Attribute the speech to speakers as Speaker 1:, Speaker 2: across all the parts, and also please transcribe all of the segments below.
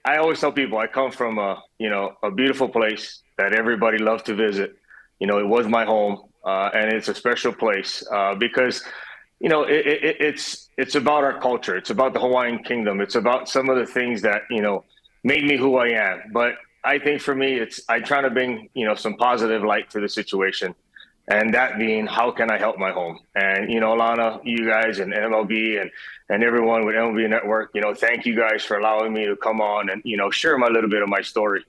Speaker 1: I always tell people I come from a beautiful place that everybody loves to visit. It was my home, and it's a special place because it's about our culture. It's about the Hawaiian Kingdom. It's about some of the things that made me who I am. But I think for me, it's I try to bring some positive light to the situation, and that being how can I help my home? And Alana, you guys, and MLB, and everyone with MLB Network, thank you guys for allowing me to come on and share my little bit of my story.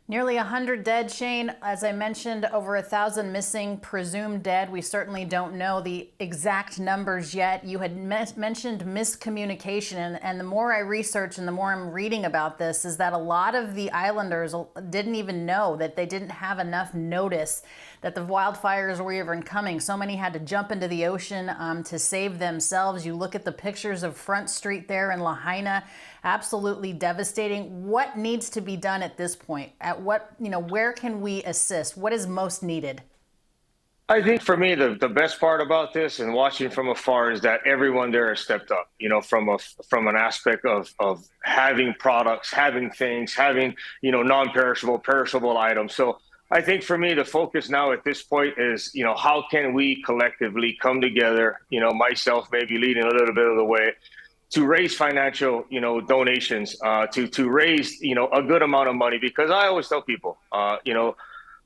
Speaker 2: Nearly 100 dead, Shane. As I mentioned, over 1,000 missing, presumed dead. We certainly don't know the exact numbers yet. You had mentioned miscommunication, and the more I research and the more I'm reading about this is that a lot of the islanders didn't even know that they didn't have enough notice that the wildfires were even coming. So many had to jump into the ocean to save themselves. You look at the pictures of Front Street there in Lahaina, absolutely devastating. What needs to be done at this point? Where can we assist? What is most needed?
Speaker 1: I think for me, the best part about this and watching from afar is that everyone there has stepped up, from an aspect of having products, having things, having, non-perishable, perishable items. So I think for me, the focus now at this point is, how can we collectively come together, myself maybe leading a little bit of the way to raise financial, donations, to raise, a good amount of money, because I always tell people,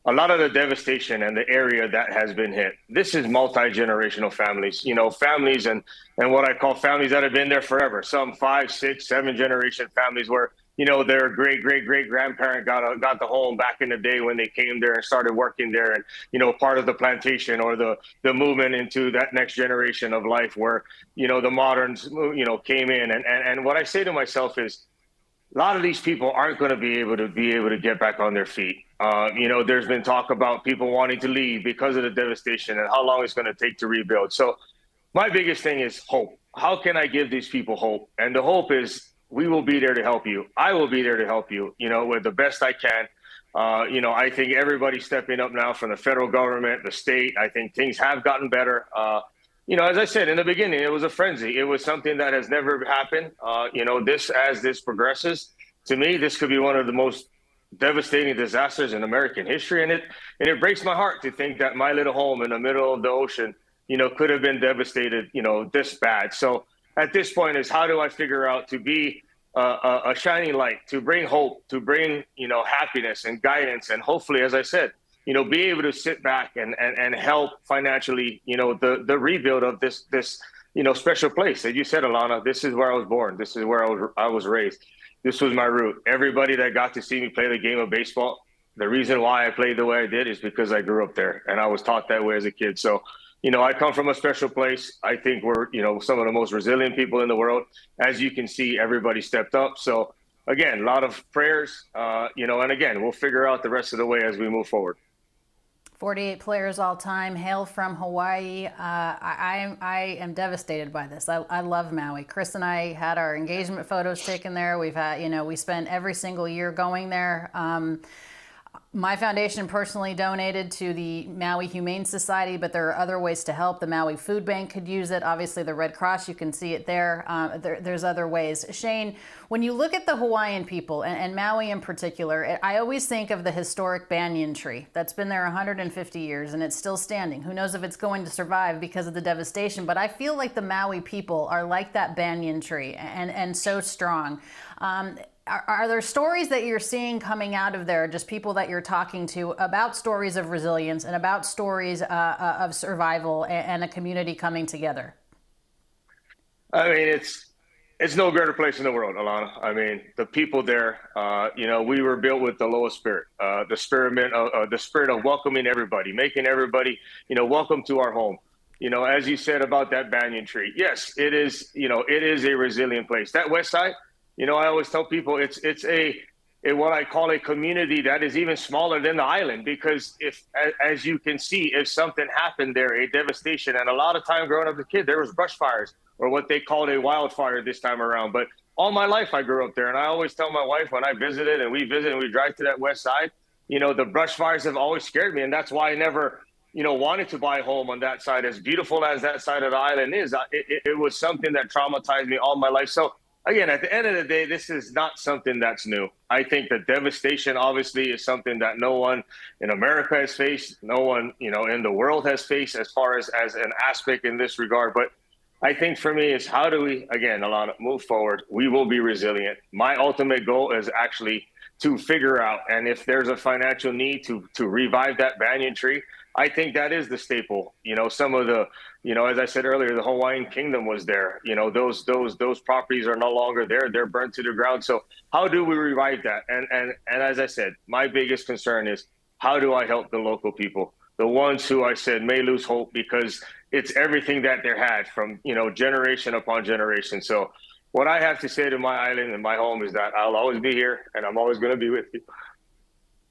Speaker 1: a lot of the devastation and the area that has been hit, this is multi-generational families, families and what I call families that have been there forever. Some 5, 6, 7 generation families where, their great grandparent got the home back in the day when they came there and started working there, and, part of the plantation or the movement into that next generation of life where, the moderns, came in. And what I say to myself is, a lot of these people aren't going to be able to get back on their feet. There's been talk about people wanting to leave because of the devastation and how long it's going to take to rebuild. So my biggest thing is hope. How can I give these people hope? And the hope is we will be there to help you. I will be there to help you, with the best I can. I think everybody's stepping up now from the federal government, the state. I think things have gotten better. As I said in the beginning, it was a frenzy. It was something that has never happened. As this progresses, to me, this could be one of the most devastating disasters in American history. And it breaks my heart to think that my little home in the middle of the ocean, could have been devastated, this bad. So at this point is how do I figure out to be a shining light, to bring hope, to bring, happiness and guidance. And hopefully, as I said, be able to sit back and help financially, the rebuild of this, special place. As you said, Alana, this is where I was born. This is where I was raised. This was my root. Everybody that got to see me play the game of baseball, the reason why I played the way I did is because I grew up there and I was taught that way as a kid. So, I come from a special place. I think we're, some of the most resilient people in the world. As you can see, everybody stepped up. So again, a lot of prayers, and again, we'll figure out the rest of the way as we move forward.
Speaker 2: 48 players all time, hail from Hawaii. I am devastated by this. I love Maui. Chris and I had our engagement photos taken there. We've had, we spend every single year going there. My foundation personally donated to the Maui Humane Society, but there are other ways to help. The Maui Food Bank could use it. Obviously, the Red Cross, you can see it there. There's other ways. Shane, when you look at the Hawaiian people, and Maui in particular, I always think of the historic banyan tree that's been there 150 years, and it's still standing. Who knows if it's going to survive because of the devastation, but I feel like the Maui people are like that banyan tree and so strong. Are there stories that you're seeing coming out of there, just people that you're talking to, about stories of resilience and about stories of survival and a community coming together?
Speaker 1: I mean, it's no greater place in the world, Alana. I mean, the people there, we were built with the lowest spirit, the spirit of welcoming everybody, making everybody, welcome to our home. As you said about that banyan tree, yes, it is a resilient place. That West Side. I always tell people it's what I call a community that is even smaller than the island, because as you can see, if something happened there, a devastation, and a lot of time growing up as a kid, there was brush fires or what they called a wildfire this time around. But all my life I grew up there, and I always tell my wife when I visited and we visit and we drive to that West Side, the brush fires have always scared me, and that's why I never wanted to buy a home on that side. As beautiful as that side of the island is, it was something that traumatized me all my life. So again, at the end of the day, this is not something that's new. I think the devastation obviously is something that no one in America has faced, no one, in the world has faced as far as an aspect in this regard. But I think for me is how do we, again, Alana, move forward? We will be resilient. My ultimate goal is actually to figure out, and if there's a financial need to revive that banyan tree, I think that is the staple. Some of the, as I said earlier, the Hawaiian Kingdom was there. Those properties are no longer there. They're burnt to the ground. So how do we revive that? And as I said, my biggest concern is how do I help the local people, the ones who I said may lose hope because it's everything that they had from generation upon generation. So what I have to say to my island and my home is that I'll always be here, and I'm always going to be with you.